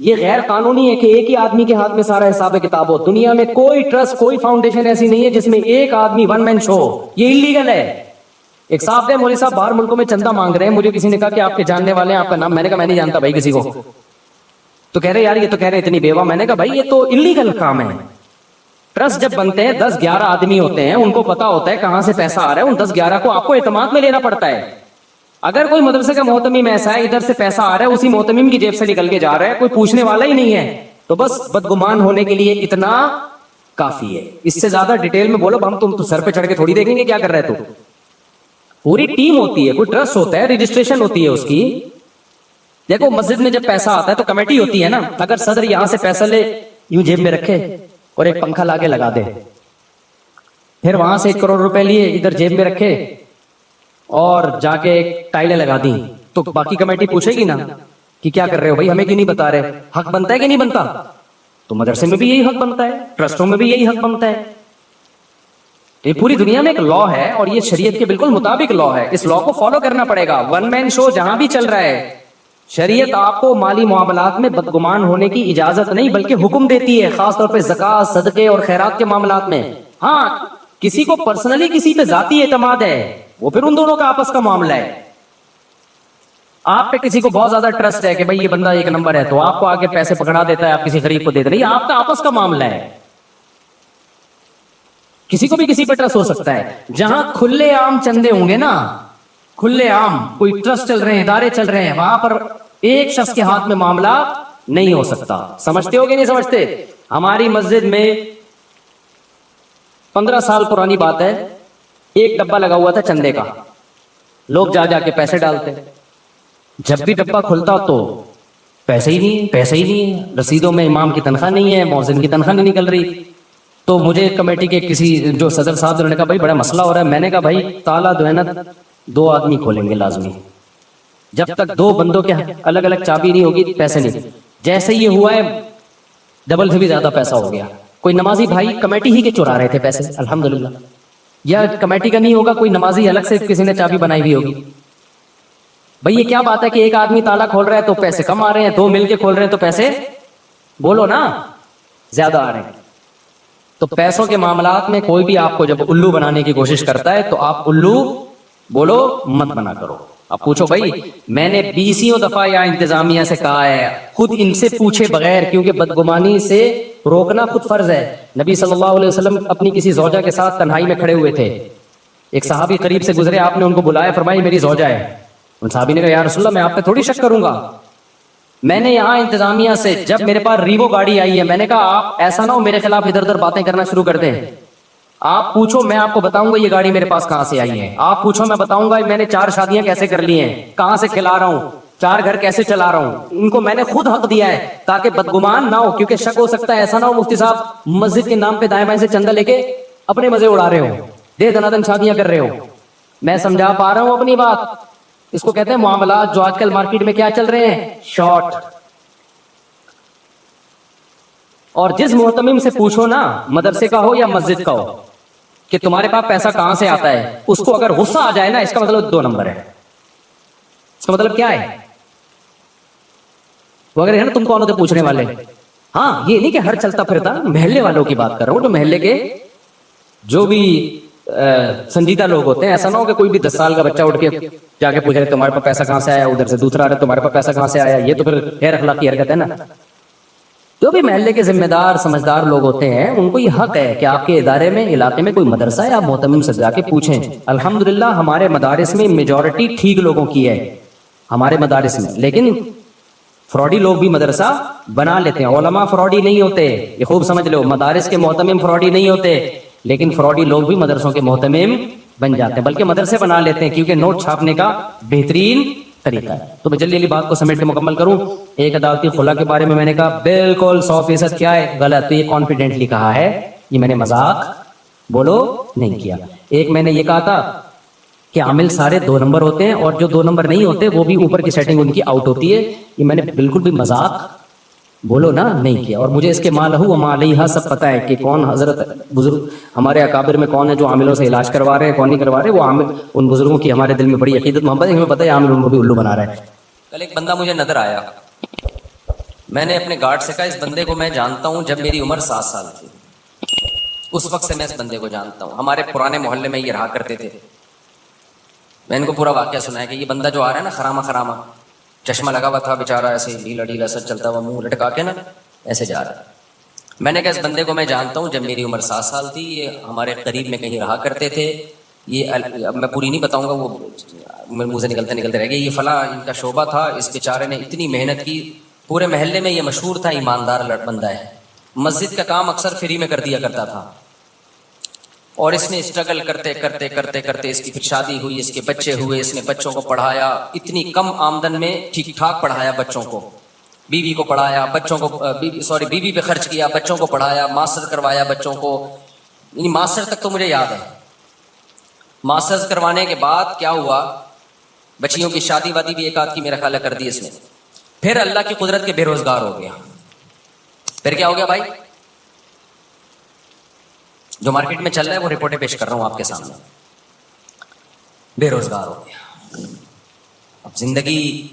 یہ غیر قانونی ہے کہ ایک ہی آدمی کے ہاتھ میں سارا حساب کتاب ہو. دنیا میں کوئی ٹرسٹ کوئی فاؤنڈیشن ایسی نہیں ہے جس میں ایک آدمی ون مین شو. یہ انلیگل ہے. ایک صاحب تھے مولوی صاحب باہر ملکوں میں چندہ مانگ رہے ہیں. مجھے کسی نے کہا کہ آپ کے جاننے والے ہیں, آپ کا نام. میں نے کہا میں نہیں جانتا بھائی کسی کو. تو کہہ رہے یار یہ تو کہہ رہے اتنی بیوہ. میں نے کہا بھائی یہ تو انلیگل کام ہے. ٹرسٹ جب بنتے ہیں 10-11 آدمی ہوتے ہیں, ان کو پتا ہوتا ہے کہاں سے پیسہ آ رہا ہے. ان 10-11 کو آپ کو اعتماد میں لینا پڑتا ہے. اگر کوئی مدرسے کا محتمم ایسا ہے ادھر سے پیسہ آ رہا ہے اسی محتمم کی جیب سے نکل کے جا رہا ہے, کوئی پوچھنے والا ہی نہیں ہے, تو بس بدگمان ہونے کے لیے اتنا کافی ہے. اس سے زیادہ ڈیٹیل میں بولو ہم تم تو سر پہ چڑھ کے تھوڑی دیکھیں گے کیا کر رہے تو. پوری ٹیم ہوتی ہے, کوئی ٹرسٹ ہوتا ہے, رجسٹریشن ہوتی ہے اس کی. دیکھو مسجد میں جب پیسہ آتا ہے تو کمیٹی ہوتی ہے نا. اگر صدر یہاں سے پیسہ لے یوں جیب میں رکھے اور ایک پنکھا لا کے لگا دے, پھر وہاں سے 1 کروڑ روپے لیے ادھر جیب میں رکھے اور جا کے ایک ٹائلیں لگا دی, تو باقی کمیٹی پوچھے گی نا کہ کیا کر رہے ہو بھائی, ہمیں کیوں نہیں بتا رہے. حق بنتا ہے کہ نہیں بنتا؟ تو مدرسے میں بھی یہی حق بنتا ہے, ٹرسٹوں میں بھی یہی حق بنتا ہے. یہ پوری دنیا میں ایک لا ہے اور یہ شریعت کے بالکل مطابق لا ہے. اس لا کو فالو کرنا پڑے گا. ون مین شو جہاں بھی چل رہا ہے, شریعت آپ کو مالی معاملات میں بدگمان ہونے کی اجازت نہیں بلکہ حکم دیتی ہے, خاص طور پہ زکوٰۃ, صدقے اور خیرات کے معاملات میں. ہاں کسی کو پرسنلی کسی پہ ذاتی اعتماد ہے وہ پھر ان دونوں کا آپس کا معاملہ ہے. آپ پہ کسی کو بہت زیادہ ٹرسٹ ہے کہ بھائی یہ بندہ ایک نمبر ہے, تو آپ کو آگے پیسے پکڑا دیتا ہے, آپ کسی غریب کو دے دیں, یہ آپ کا آپس کا معاملہ ہے. کسی کو بھی کسی پہ ٹرسٹ ہو سکتا ہے. جہاں کھلے عام چندے ہوں گے نا, کھلے عام کوئی ٹرسٹ چل رہے ہیں, ادارے چل رہے ہیں, وہاں پر ایک شخص کے ہاتھ میں معاملہ نہیں ہو سکتا. سمجھتے ہو کہ نہیں سمجھتے؟ ہماری مسجد میں 15 سال پرانی بات ہے, ایک ڈبہ لگا ہوا تھا چندے کا. لوگ جا جا کے پیسے ڈالتے. جب بھی ڈبہ کھلتا تو پیسے ہی نہیں, پیسے ہی نہیں, رسیدوں میں امام کی تنخواہ نہیں ہے, مؤذن کی تنخواہ نہیں نکل رہی. تو مجھے کمیٹی کے کسی جو صدر صاحب نے کہا بھائی بڑا مسئلہ ہو رہا ہے. میں نے کہا بھائی تالا جو ہے نا 2 آدمی کھولیں گے لازمی, جب تک 2 بندوں کے الگ الگ چابی نہیں ہوگی پیسے نہیں. جیسے یہ ہوا ہے ڈبل سے بھی زیادہ پیسہ ہو گیا. کوئی نمازی بھائی کمیٹی ہی کے چورا رہے تھے پیسے الحمدللہ, یا کمیٹی کا نہیں ہوگا, کوئی نمازی الگ سے کسی نے چابی بنائی ہوئی ہوگی. بھائی یہ کیا بات ہے کہ ایک آدمی تالا کھول رہا ہے تو پیسے کم آ رہے ہیں, 2 مل کے کھول رہے ہیں تو پیسے بولو نا زیادہ آ رہے ہیں. تو پیسوں کے معاملات میں کوئی بھی آپ کو جب الو بنانے کی کوشش کرتا ہے تو آپ الو بولو مت بنا کرو. آپ پوچھو بھائی میں نے 20 دفعہ یا انتظامیہ سے کہا ہے خود ان سے پوچھے بغیر, کیونکہ بدگمانی سے روکنا خود فرض ہے. نبی صلی اللہ علیہ وسلم اپنی کسی زوجہ کے ساتھ تنہائی میں کھڑے ہوئے تھے, ایک صحابی قریب سے گزرے, آپ نے ان کو بلایا, فرمایا میری زوجہ ہے. ان صحابی نے کہا یا رسول اللہ میں آپ پہ تھوڑی شک کروں گا. میں نے یہاں انتظامیہ سے جب میرے پاس ریوو گاڑی آئی ہے, میں نے کہا آپ ایسا نہ ہو میرے خلاف ادھر ادھر باتیں کرنا شروع کر دیں. آپ پوچھو میں آپ کو بتاؤں گا یہ گاڑی میرے پاس کہاں سے آئی ہے. آپ پوچھو میں بتاؤں گا میں نے 4 شادیاں کیسے کر لی ہیں, کہاں سے کھلا رہا ہوں, 4 گھر کیسے چلا رہا ہوں. ان کو میں نے خود حق دیا ہے تاکہ بدگمان نہ ہو, کیونکہ شک ہو سکتا ہے ایسا نہ ہو مفتی صاحب مسجد کے نام پہ دائیں بائیں سے چندہ لے کے اپنے مزے اڑا رہے ہو, دے دنادن شادیاں کر رہے ہو. میں سمجھا پا رہا ہوں اپنی بات. اس کو کہتے ہیں معاملات جو آج کل مارکیٹ میں کیا چل رہے ہیں, شارٹ. اور جس محتمم سے پوچھو نا, مدرسے کا ہو یا مسجد کا ہو, کہ تمہارے پاس پیسہ کہاں سے آتا ہے, اس کو اگر غصہ آ جائے نا اس کا مطلب 2 نمبر ہے. اس کا مطلب کیا ہے, وہ اگر ہے نا تم کون ہوتے پوچھنے والے. ہاں یہ نہیں کہ ہر چلتا پھرتا, محلے والوں کی بات کر رہا ہوں, جو محلے کے جو بھی سنجیدہ لوگ ہوتے ہیں. ایسا نہ ہو کہ کوئی بھی 10 سال کا بچہ اٹھ کے جا کے پوچھ رہے تمہارے پاس پیسہ کہاں سے آیا, ادھر سے دوسرا آ رہا ہے تمہارے پاس پیسہ کہاں سے آیا. یہ تو پھر غیر اخلاقی حرکت ہے نا. جو بھی محلے کے ذمہ دار سمجھدار لوگ ہوتے ہیں ان کو یہ حق ہے کہ آپ کے ادارے میں علاقے میں کوئی مدرسہ ہے آپ محتمم سے جا کے پوچھیں. الحمدللہ ہمارے مدارس میں میجورٹی ٹھیک لوگوں کی ہے ہمارے مدارس میں, لیکن فراڈی لوگ بھی مدرسہ بنا لیتے ہیں. علماء فراڈی نہیں ہوتے, یہ خوب سمجھ لو. مدارس کے محتمم فراڈی نہیں ہوتے, لیکن فراڈی لوگ بھی مدرسوں کے محتمم بن جاتے ہیں, بلکہ مدرسے بنا لیتے ہیں کیونکہ نوٹ چھاپنے کا بہترین طریقہ ہے. تو میں جلدی جلدی بات کو سمیٹ کے مکمل کروں. ایک عدالتی خلا کے بارے میں نے کہا بالکل 100% کیا ہے غلط, تو یہ کانفیڈنٹلی کہا ہے, یہ میں نے مذاق بولو نہیں کیا. ایک میں نے یہ کہا تھا کہ عامل سارے 2 نمبر ہوتے ہیں اور جو 2 نمبر نہیں ہوتے وہ بھی اوپر کی سیٹنگ ان کی آؤٹ ہوتی ہے, یہ میں نے بالکل بھی مذاق بولو نا نہیں کیا. اور مجھے اس کے ما لہو و ما علیہا سب پتہ ہے کہ کون حضرت بزرگ ہمارے اکابر میں کون ہے جو عاملوں سے علاج کروا رہے ہیں, کون نہیں کروا رہے. وہ عامل ان بزرگوں کی ہمارے دل میں بڑی عقیدت محبت ہے, ہمیں پتہ ہے عامل ان کو بھی الو بنا رہا ہے. کل ایک بندہ مجھے نظر آیا, میں نے اپنے گارڈ سے کہا اس بندے کو میں جانتا ہوں جب میری عمر 7 سال تھی، اس وقت سے میں اس بندے کو جانتا ہوں، ہمارے پرانے محلے میں یہ رہا کرتے تھے۔ میں ان کو پورا واقعہ سنایا کہ یہ بندہ جو آ رہا ہے نا خرامہ چشمہ لگا ہوا تھا بیچارہ، ایسے ڈھیلا ڈھیلا سر چلتا ہوا، منہ لٹکا کے نا ایسے جا رہا ہے۔ میں نے کہا اس بندے کو میں جانتا ہوں جب میری عمر 7 سال تھی، یہ ہمارے قریب میں کہیں رہا کرتے تھے، یہ اب میں پوری نہیں بتاؤں گا، وہ میرے منہ سے نکلتے رہ گیا، یہ فلاں ان کا شعبہ تھا، اس بیچارے نے اتنی محنت کی، پورے محلے میں یہ مشہور تھا ایماندار بندہ ہے، مسجد کا کام اکثر فری میں کر دیا کرتا تھا، اور اس نے اسٹرگل کرتے اس کی پھر شادی ہوئی، اس کے بچے ہوئے، اس نے بچوں کو پڑھایا، اتنی کم آمدن میں ٹھیک ٹھاک پڑھایا بچوں کو، بیوی کو پڑھایا، بچوں کو بیوی پہ خرچ کیا، بچوں کو پڑھایا، ماسٹر کروایا بچوں کو، یعنی ماسٹر تک تو مجھے یاد ہے۔ ماسٹرز کروانے کے بعد کیا ہوا، بچیوں کی شادی وادی بھی ایک آدھ کی میرا خیال ہے کر دی اس نے، پھر اللہ کی قدرت کے بے روزگار ہو گیا۔ پھر کیا ہو گیا بھائی، جو مارکیٹ میں چل رہا ہے وہ رپورٹیں پیش کر رہا ہوں آپ کے سامنے، بے روزگار ہو گیا۔ اب زندگی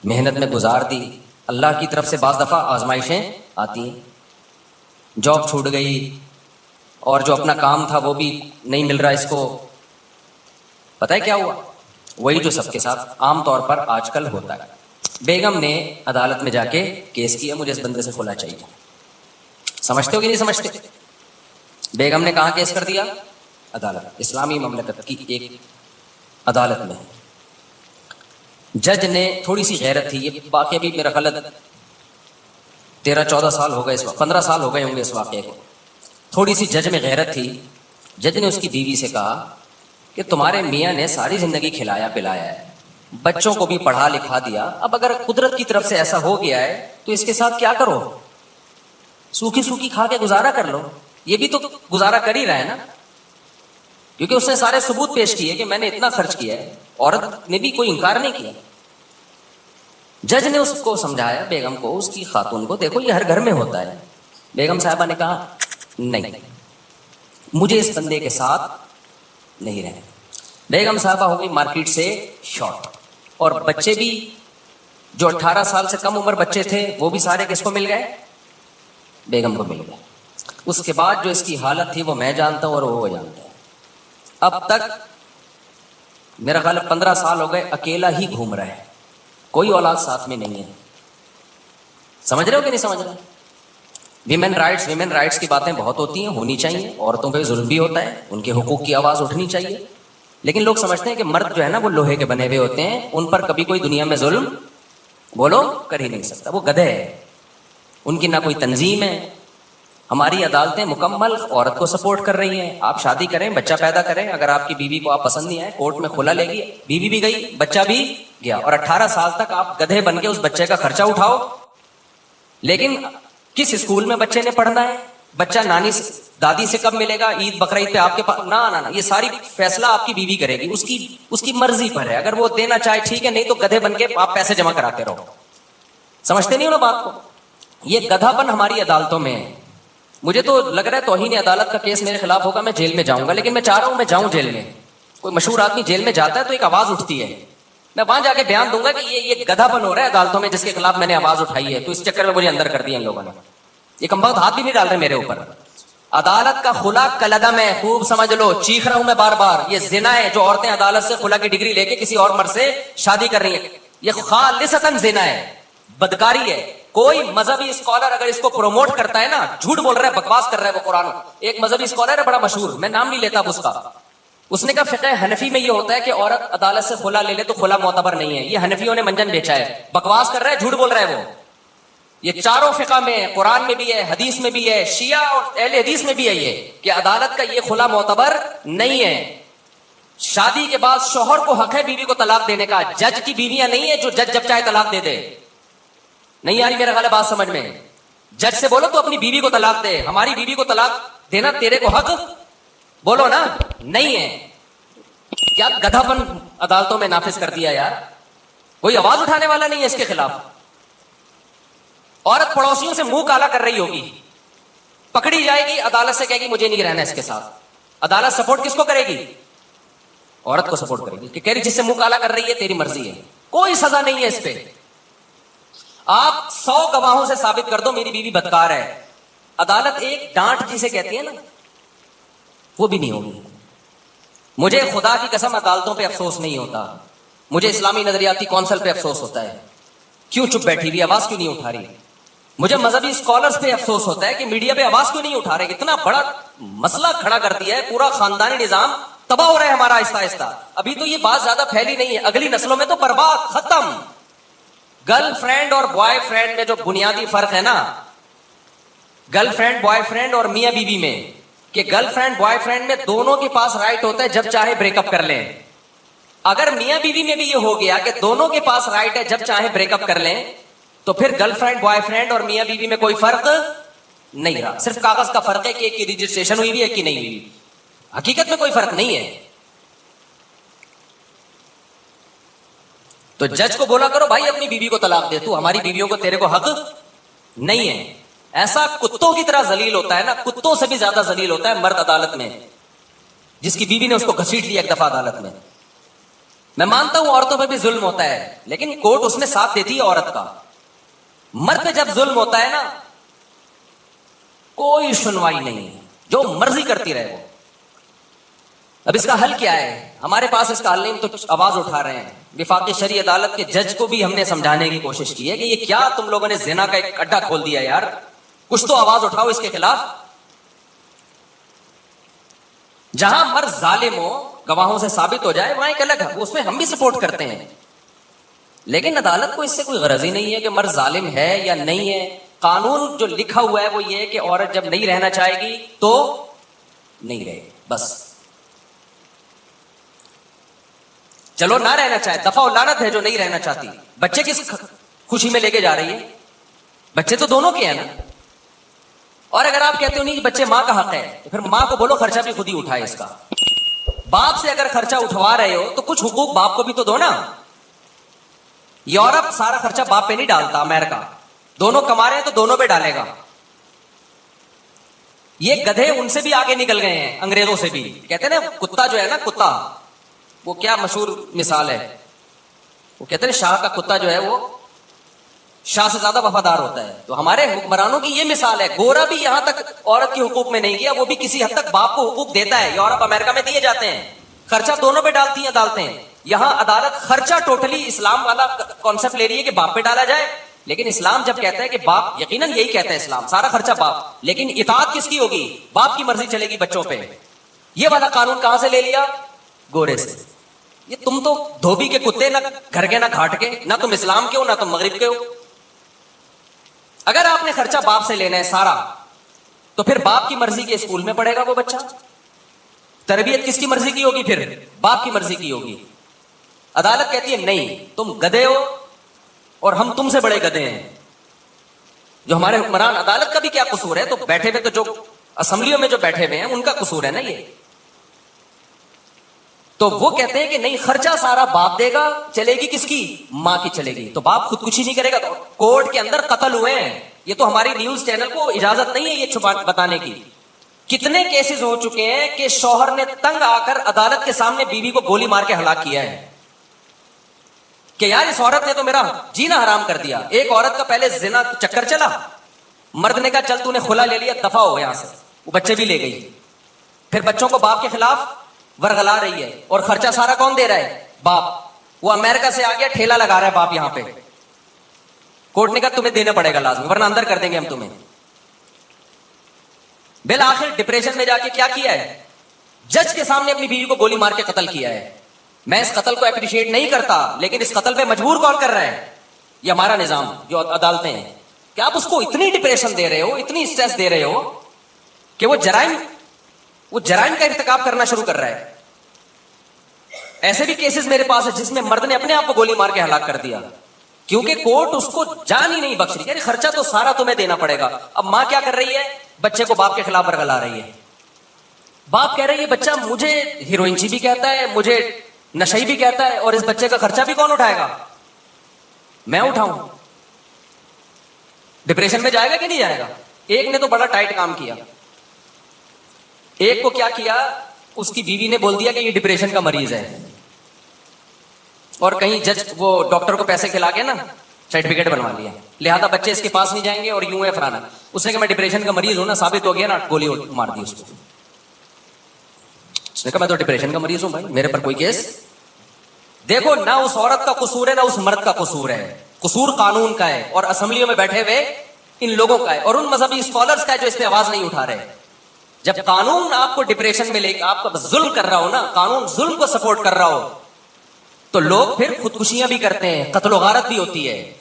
محنت میں گزار دی، اللہ کی طرف سے بعض دفعہ آزمائشیں آتی ہیں، جاب چھوٹ گئی، اور جو اپنا کام تھا وہ بھی نہیں مل رہا اس کو۔ پتہ ہے کیا ہوا، وہی جو سب کے ساتھ عام طور پر آج کل ہوتا ہے۔ بیگم نے عدالت میں جا کے کیس کیا، مجھے اس بندے سے کھلا چاہیے۔ سمجھتے ہو کہ نہیں سمجھتے؟ بیگم نے کہاں کیس کر دیا؟ عدالت، اسلامی مملکت کی ایک عدالت میں۔ جج نے تھوڑی سی غیرت تھی، یہ واقعہ بھی میرا غلط 13-14 سال ہو گئے، اس وقت 15 سال ہو گئے ہوں گے اس واقعے کو۔ تھوڑی سی جج میں غیرت تھی، جج نے اس کی بیوی سے کہا کہ تمہارے میاں نے ساری زندگی کھلایا پلایا ہے، بچوں کو بھی پڑھا لکھا دیا، اب اگر قدرت کی طرف سے ایسا ہو گیا ہے تو اس کے ساتھ کیا کرو، سوکھی کھا کے گزارا کر لو۔ یہ بھی تو گزارا کر ہی رہا ہے نا، کیونکہ اس نے سارے ثبوت پیش کیے کہ میں نے اتنا خرچ کیا ہے، عورت نے بھی کوئی انکار نہیں کیا۔ جج نے اس کو سمجھایا، بیگم کو، اس کی خاتون کو، دیکھو یہ ہر گھر میں ہوتا ہے۔ بیگم صاحبہ نے کہا نہیں، مجھے اس بندے کے ساتھ نہیں رہنا۔ بیگم صاحبہ ہو گئی مارکیٹ سے شارٹ، اور بچے بھی جو 18 سال سے کم عمر بچے تھے وہ بھی سارے کس کو مل گئے؟ بیگم کو مل گئے۔ اس کے بعد جو اس کی حالت تھی وہ میں جانتا ہوں اور وہ جانتا ہے۔ اب تک میرا خیال 15 سال ہو گئے اکیلا ہی گھوم رہا ہے، کوئی اولاد ساتھ میں نہیں ہے۔ سمجھ رہے ہو کہ نہیں سمجھ رہے؟ ویمن رائٹس کی باتیں بہت ہوتی ہیں، ہونی چاہیے، عورتوں پہ ظلم بھی ہوتا ہے، ان کے حقوق کی آواز اٹھنی چاہیے، لیکن لوگ سمجھتے ہیں کہ مرد جو ہے نا وہ لوہے کے بنے ہوئے ہوتے ہیں، ان پر کبھی کوئی دنیا میں ظلم بولو کر ہی نہیں سکتا، وہ گدھے ہیں، ان کی نہ کوئی تنظیم ہے۔ ہماری عدالتیں مکمل عورت کو سپورٹ کر رہی ہیں، آپ شادی کریں، بچہ پیدا کریں، اگر آپ کی بیوی کو آپ پسند نہیں آئے کورٹ میں کھلا لے گی، بیوی بھی گئی، بچہ بھی گیا، اور 18 سال تک آپ گدھے بن کے اس بچے کا خرچہ اٹھاؤ۔ لیکن کس اسکول میں بچے نے پڑھنا ہے، بچہ نانی سے دادی سے کب ملے گا، عید بقرعید پہ آپ کے پاس، نہ یہ ساری فیصلہ آپ کی بیوی کرے گی، اس کی مرضی پر ہے، اگر وہ دینا چاہے ٹھیک ہے، نہیں تو گدھے بن کے آپ پیسے جمع کراتے رہو۔ سمجھتے نہیں ہو نا بات کو؟ یہ گدھا پن ہماری عدالتوں میں ہے۔ مجھے تو لگ رہا ہے توہین عدالت کا کیس میرے خلاف ہوگا، میں جیل میں جاؤں گا، لیکن میں چاہ رہا ہوں میں جاؤں جیل میں۔ کوئی مشہور آدمی جیل میں جاتا ہے تو ایک آواز اٹھتی ہے، میں وہاں جا کے بیان دوں گا کہ یہ گدھا پن ہو رہا ہے عدالتوں میں، جس کے خلاف میں نے آواز اٹھائی ہے، تو اس چکر میں مجھے اندر کر دیا ان لوگوں نے۔ یہ کم بخت ہاتھ بھی نہیں ڈال رہے میرے اوپر۔ عدالت کا خلا کلعدم ہے، خوب سمجھ لو، چیخ رہا ہوں میں بار بار، یہ زنا ہے جو عورتیں عدالت سے خلا کی ڈگری لے کے کسی اور مرد سے شادی کر رہی ہیں، یہ خالصتاً زنا ہے، بدکاری ہے۔ کوئی مذہبی اسکالر اگر اس کو پروموٹ کرتا ہے نا، جھوٹ بول رہا ہے، بکواس کر رہا ہے وہ قرآن۔ ایک مذہبی اسکالر ہے بڑا مشہور، میں نام نہیں لیتا اب اس کا، اس نے کہا فقہ حنفی میں یہ ہوتا ہے کہ عورت عدالت سے خلا لے لے تو خلا معتبر نہیں ہے، یہ حنفیوں نے منجن بیچا ہے، بکواس کر رہا ہے، جھوٹ بول رہا ہے وہ۔ یہ چاروں فقہ میں، قرآن میں بھی ہے، حدیث میں بھی ہے، شیعہ اور اہل حدیث میں بھی ہے یہ، کہ عدالت کا یہ خلا معتبر نہیں ہے۔ شادی کے بعد شوہر کو حق ہے بیوی کو طلاق دینے کا، جج کی بیویاں نہیں ہے جو جج جب چاہے طلاق دے دے۔ نہیں آ رہی میرا غلط بات سمجھ میں؟ جج سے بولو تو اپنی بیوی کو طلاق دے، ہماری بیوی کو طلاق دینا تیرے کو حق بولو نا نہیں ہے۔ کیا گدھا پن عدالتوں میں نافذ کر دیا یار، کوئی آواز اٹھانے والا نہیں ہے اس کے خلاف۔ عورت پڑوسیوں سے منہ کالا کر رہی ہوگی، پکڑی جائے گی، عدالت سے کہے گی مجھے نہیں رہنا اس کے ساتھ، عدالت سپورٹ کس کو کرے گی؟ عورت کو سپورٹ کرے گی، کہ کہہ رہی جس سے منہ کالا کر رہی ہے تیری مرضی ہے، کوئی سزا نہیں ہے اس پہ۔ آپ 100 گواہوں سے ثابت کر دو میری بیوی بدکار ہے, عدالت ایک ڈانٹ جسے کہتی ہے نا وہ بھی نہیں ہوگی. مجھے خدا کی قسم عدالتوں پہ افسوس نہیں ہوتا, مجھے اسلامی نظریاتی کونسل پہ افسوس ہوتا ہے, کیوں چپ بیٹھی ہوئی, آواز کیوں نہیں اٹھا رہی. مجھے مذہبی اسکالرز پہ افسوس ہوتا ہے کہ میڈیا پہ آواز کیوں نہیں اٹھا رہے. اتنا بڑا مسئلہ کھڑا کر دیا ہے, پورا خاندانی نظام تباہ ہو رہا ہے ہمارا آہستہ آہستہ. ابھی تو یہ بات زیادہ پھیلی نہیں ہے, اگلی نسلوں میں تو برباد, ختم. گرل فرینڈ اور بوائے فرینڈ میں جو بنیادی فرق ہے نا, گرل فرینڈ بوائے فرینڈ اور میاں بیوی میں, کہ گرل فرینڈ بوائے فرینڈ میں دونوں کے پاس رائٹ ہوتا ہے جب چاہے بریک اپ کر لیں. اگر میاں بیوی میں بھی یہ ہو گیا کہ دونوں کے پاس رائٹ ہے جب چاہے بریک اپ کر لیں, تو پھر گرل فرینڈ بوائے فرینڈ اور میاں بیوی میں کوئی فرق نہیں رہا. صرف کاغذ کا فرق ہے کہ ایک کی رجسٹریشن ہوئی بھی ہے کہ نہیں ہوئی, حقیقت میں کوئی فرق نہیں ہے. تو جج کو بولا کرو بھائی اپنی بیوی کو طلاق دے, تو ہماری بیویوں کو تیرے کو حق نہیں ہے. ایسا کتوں کی طرح ذلیل ہوتا ہے نا, کتوں سے بھی زیادہ ذلیل ہوتا ہے مرد عدالت میں, جس کی بیوی نے اس کو گھسیٹ لیا ایک دفعہ عدالت میں. میں مانتا ہوں عورتوں پہ بھی ظلم ہوتا ہے, لیکن کورٹ اس میں ساتھ دیتی ہے عورت کا. مرد پہ جب ظلم ہوتا ہے نا کوئی سنوائی نہیں, جو مرضی کرتی رہے وہ. اب اس کا حل کیا ہے؟ ہمارے پاس اس کا حل نہیں, تو آواز اٹھا رہے ہیں. وفاقی شرعی عدالت کے جج کو بھی ہم نے سمجھانے کی کوشش کی ہے کہ یہ کیا تم لوگوں نے زنا کا ایک اڈا کھول دیا یار, کچھ تو آواز اٹھاؤ اس کے خلاف. جہاں مرد ظالم ہو, گواہوں سے ثابت ہو جائے, وہاں ایک الگ ہے, اس میں ہم بھی سپورٹ کرتے ہیں. لیکن عدالت کو اس سے کوئی غرض ہی نہیں ہے کہ مرد ظالم ہے یا نہیں ہے. قانون جو لکھا ہوا ہے وہ یہ ہے کہ عورت جب نہیں رہنا چاہے گی تو نہیں رہے گی, بس. چلو نہ رہنا چاہے, دفعہ و لعنت ہے جو نہیں رہنا چاہتی. بچے کس خوشی میں لے کے جا رہی ہے؟ بچے تو دونوں کے ہیں نا. اور اگر آپ کہتے ہو نہیں بچے ماں کا حق ہے, تو پھر ماں کو بولو خرچہ بھی خود ہی اٹھائے اس کا. باپ سے اگر خرچہ اٹھوا رہے ہو تو کچھ حقوق باپ کو بھی تو دو نا. یورپ سارا خرچہ باپ پہ نہیں ڈالتا, امریکہ دونوں کما رہے ہیں تو دونوں پہ ڈالے گا. یہ گدھے ان سے بھی آگے نکل گئے ہیں, انگریزوں سے بھی. کہتے ہیں نا کتا جو ہے نا, کتا, وہ کیا مشہور مثال ہے, وہ کہتے ہیں شاہ کا کتا جو ہے وہ شاہ سے زیادہ وفادار ہوتا ہے. تو ہمارے حکمرانوں کی یہ مثال ہے. گورا بھی یہاں تک عورت کے حقوق میں نہیں گیا, وہ بھی کسی حد تک باپ کو حقوق دیتا ہے. یورپ امریکہ میں دیے جاتے ہیں, خرچہ دونوں پہ ڈالتی ہیں عدالتیں. یہاں عدالت خرچہ ٹوٹلی اسلام والا کانسیپٹ لے رہی ہے کہ باپ پہ ڈالا جائے. لیکن اسلام جب کہتا ہے کہ باپ, یقیناً یہی کہتا ہے اسلام, سارا خرچہ باپ, لیکن اطاعت کس کی ہوگی؟ باپ کی مرضی چلے گی بچوں پہ. یہ والا قانون کہاں سے لے لیا؟ گورے سے. یہ تم تو دھوبی کے کتے, نہ گھر کے نہ گھاٹ کے, نہ تم اسلام کے ہو نہ تم مغرب کے ہو. اگر آپ نے خرچہ باپ سے لینا ہے سارا, تو پھر باپ کی مرضی کے اسکول میں پڑھے گا وہ بچہ. تربیت کس کی مرضی کی ہوگی؟ پھر باپ کی مرضی کی ہوگی. عدالت کہتی ہے نہیں, تم گدھے ہو اور ہم تم سے بڑے گدھے ہیں. جو ہمارے حکمران, عدالت کا بھی کیا قصور ہے؟ تو بیٹھے ہوئے, تو جو اسمبلیوں میں جو بیٹھے ہوئے ہیں ان کا قصور ہے نا یہ. تو وہ کہتے ہیں کہ نہیں, خرچہ سارا باپ دے گا, چلے گی کس کی؟ ماں کی چلے گی. تو باپ خودکشی نہیں کرے گا. تو کورٹ کے اندر قتل ہوئے ہیں. یہ تو ہماری نیوز چینل کو اجازت نہیں ہے یہ چھپا بتانے کی. کتنے کیسز ہو چکے ہیں کہ شوہر نے تنگ آ کر عدالت کے سامنے بیوی کو گولی مار کے ہلاک کیا ہے کہ یار اس عورت نے تو میرا جینا حرام کر دیا. ایک عورت کا پہلے زنا چکر چلا, مرد نے کہا چل تو نے خلا لے لیا, دفع ہو یہاں سے, وہ بچے بھی لے گئی. پھر بچوں کو باپ کے خلاف ورغلا رہی ہے, اور خرچہ سارا کون دے رہا ہے؟ باپ. وہ امریکہ سے آ گیا, ٹھیلا لگا رہا ہے باپ یہاں پہ. کورٹ نے کہا تمہیں دینا پڑے گا لازمی, ورنہ اندر کر دیں گے ہم تمہیں. بالآخر ڈپریشن میں جا کے کیا کیا ہے؟ جج کے سامنے اپنی بیوی کو گولی مار کے قتل کیا ہے. میں اس قتل کو اپریشیٹ نہیں کرتا, لیکن اس قتل پہ مجبور کون کر رہا ہے؟ یہ ہمارا نظام, جو عدالتیں ہیں. کہ آپ اس کو اتنی ڈپریشن دے رہے ہو, اتنی اسٹریس دے رہے ہو کہ وہ جرائم کا ارتکاب کرنا شروع کر رہا ہے. ایسے بھی کیسز میرے پاس ہے جس میں مرد نے اپنے آپ کو گولی مار کے ہلاک کر دیا, کیونکہ کورٹ اس کو جان ہی نہیں بخش رہی. خرچہ تو سارا تمہیں دینا پڑے گا. اب ماں کیا کر رہی ہے؟ بچے کو باپ کے خلاف ورغلا رہی ہے. باپ کہہ رہی ہے بچہ مجھے ہیروئنچی بھی کہتا ہے, مجھے نشئی بھی کہتا ہے, اور اس بچے کا خرچہ بھی کون اٹھائے گا؟ میں اٹھاؤں. ڈپریشن میں جائے گا کہ نہیں جائے گا؟ ایک نے تو بڑا ٹائٹ کام کیا. ایک کو کیا کیا, اس کی بیوی نے بول دیا کہ یہ ڈپریشن کا مریض ہے, اور کہیں جج وہ ڈاکٹر کو پیسے کھلا کے نا سرٹیفکیٹ بنوا لیا. لہذا بچے اس کے پاس نہیں جائیں گے اور یوں ہے فلانا. اس نے کہا میں ڈپریشن کا مریض ہوں نا, ثابت ہو گیا نا, گولی مار دی اس کو. اس نے کہا میں تو ڈپریشن کا مریض ہوں بھائی, میرے پر کوئی کیس. دیکھو نہ اس عورت کا قصور ہے نہ اس مرد کا قصور ہے, قصور قانون کا ہے اور اسمبلیوں میں بیٹھے ہوئے ان لوگوں کا ہے اور ان مذہبی اسکالرز کا ہے جو اس پہ آواز نہیں اٹھا رہے. جب قانون آپ کو ڈپریشن میں لے کے آپ کو ظلم کر رہا ہو نا, قانون ظلم کو سپورٹ کر رہا ہو, تو لوگ پھر خودکشیاں بھی کرتے ہیں, قتل و غارت بھی ہوتی ہے.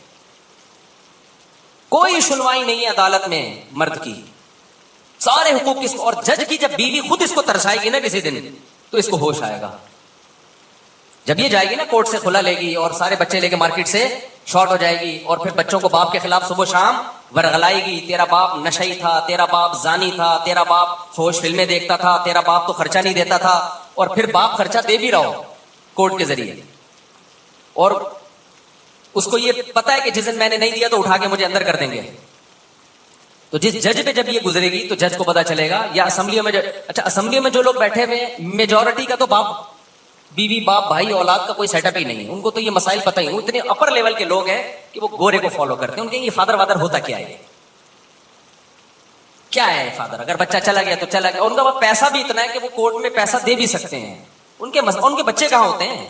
کوئی سنوائی نہیں ہے عدالت میں مرد کی, سارے حقوق کس کو, اور جج کی جب بیوی خود اس کو ترسائے گی نا کسی دن تو اس کو ہوش آئے گا. جب یہ جائے گی نا کورٹ سے کھلا لے گی اور سارے بچے لے کے مارکیٹ سے شارٹ ہو جائے گی اور پھر بچوں کو باپ کے خلاف صبح شام ورغلائے گی, تیرا باپ نشئی تھا, تیرا باپ زانی تھا, تیرا باپ فحش فلمیں دیکھتا تھا, تیرا باپ تو خرچہ نہیں دیتا تھا, اور پھر باپ خرچہ دے بھی رہا ہو کورٹ کے ذریعے, اور اس کو یہ پتا ہے کہ جس دن میں نے نہیں دیا تو اٹھا کے مجھے اندر کر دیں گے. تو جس جج پہ جب یہ گزرے گی تو جج کو پتا چلے گا. یا اسمبلیوں میں اچھا اسمبلیوں میں جو لوگ بیٹھے ہوئے میجورٹی کا تو باپ بیوی باپ بھائی اولاد کا کوئی سیٹ اپ ہی نہیں, ان کو تو یہ مسائل پتہ ہی نہیں. اتنے اپر لیول کے لوگ ہیں کہ وہ گورے کو فالو کرتے ہیں, ان کے یہ فادر وادر ہوتا کیا ہے, کیا ہے فادر, اگر بچہ چلا گیا تو چلا گیا. ان کا پیسہ بھی اتنا ہے کہ وہ کورٹ میں پیسہ دے بھی سکتے ہیں. ان کے بچے کہاں ہوتے ہیں؟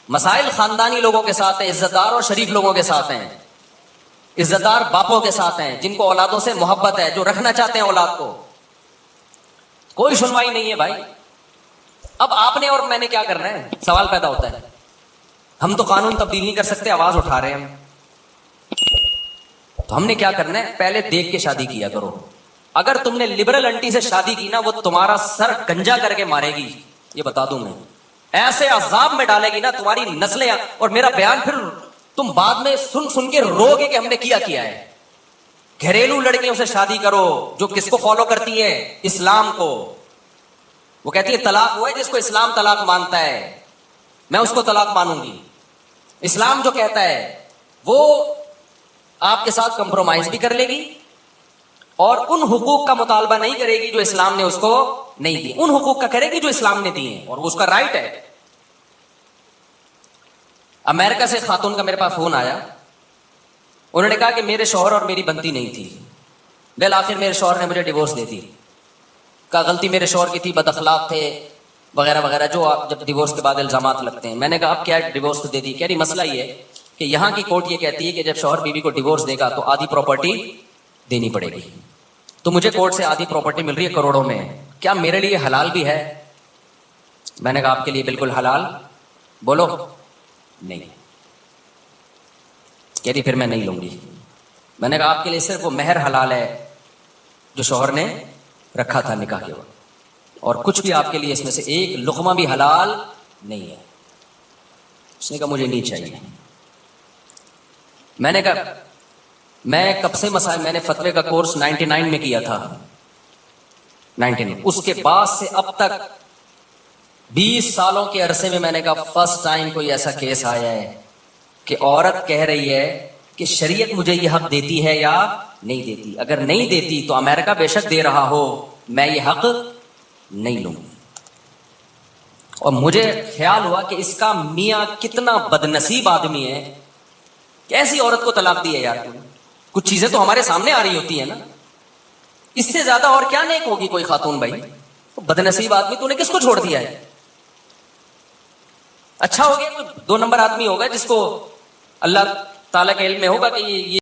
مسائل خاندانی لوگوں کے ساتھ ہیں, عزت دار اور شریف لوگوں کے ساتھ ہیں, عزت دار باپوں کے ساتھ ہیں جن کو اولادوں سے محبت ہے, جو رکھنا چاہتے ہیں اولاد کو. کوئی سنوائی نہیں ہے بھائی. اب آپ نے اور میں نے کیا کرنا ہے, سوال پیدا ہوتا ہے. ہم تو قانون تبدیل نہیں کر سکتے, آواز اٹھا رہے ہیں ہم, تو ہم نے کیا کرنا ہے, پہلے دیکھ کے شادی کیا کرو. اگر تم نے لبرل انٹی سے شادی کی نا, وہ تمہارا سر گنجا کر کے مارے گی, یہ بتا دوں میں. ایسے عذاب میں ڈالے گی نا تمہاری نسلیں, اور میرا بیان پھر تم بعد میں سن کے رو گے کہ ہم نے کیا ہے. گھریلو لڑکیوں سے شادی کرو جو کس کو فالو کرتی ہیں, اسلام کو. وہ کہتی ہے طلاق وہ ہے جس کو اسلام طلاق مانتا ہے, میں اس کو طلاق مانوں گی. اسلام جو کہتا ہے وہ آپ کے ساتھ کمپرومائز بھی کر لے گی اور ان حقوق کا مطالبہ نہیں کرے گی جو اسلام نے اس کو نہیں دی, ان حقوق کا کرے گی جو اسلام نے دیے ہیں, اور اس کا رائٹ ہے. امریکہ سے خاتون کا میرے پاس فون آیا, انہوں نے کہا کہ میرے شوہر اور میری بنتی نہیں تھی, بالآخر میرے شوہر نے مجھے ڈیورس دے دی. کہا غلطی میرے شوہر کی تھی, بد اخلاق تھے وغیرہ وغیرہ, جو جب ڈیورس کے بعد الزامات لگتے ہیں. میں نے کہا اب کیا ڈیورس دے دی, کہہ رہی مسئلہ یہ ہے کہ یہاں کی کورٹ یہ کہتی ہے کہ جب شوہر بیوی کو ڈیورس دے گا تو آدھی پراپرٹی دینی پڑے گی. تو مجھے کورٹ سے آدھی پراپرٹی مل رہی ہے کروڑوں میں, کیا میرے لیے حلال بھی ہے؟ میں نے کہا آپ کے لیے بالکل حلال. بولو نہیں. کہہ رہی پھر میں نہیں لوں گی. میں نے کہا آپ کے لیے صرف وہ مہر حلال ہے جو شوہر نے رکھا تھا نکاح کے وقت, اور کچھ بھی آپ کے لیے اس میں سے ایک لقمہ بھی حلال نہیں ہے. اس نے کہا مجھے نہیں چاہیے. میں نے کہا میں کب سے مسائل, میں نے فتوے کا کورس 99 میں کیا تھا, 99. اس کے بعد سے اب تک 20 سالوں کے عرصے میں میں نے کہا فرسٹ ٹائم کوئی ایسا کیس آیا ہے کہ عورت کہہ رہی ہے کہ شریعت مجھے یہ حق دیتی ہے یا نہیں دیتی. اگر نہیں دیتی تو امریکہ بے شک دے رہا ہو, میں یہ حق نہیں لوں. اور مجھے خیال ہوا کہ اس کا میاں کتنا بدنصیب آدمی ہے, کیسی عورت کو طلاق دی ہے یار. کچھ چیزیں تو ہمارے سامنے آ رہی ہوتی ہیں نا, اس سے زیادہ اور کیا نیک ہوگی کوئی خاتون بھائی. بدنصیب آدمی, تو نے کس کو چھوڑ دیا ہے؟ اچھا ہو گیا کوئی 2 نمبر آدمی ہوگا جس کو اللہ تعالیٰ کے علم میں ہوگا کہ یہ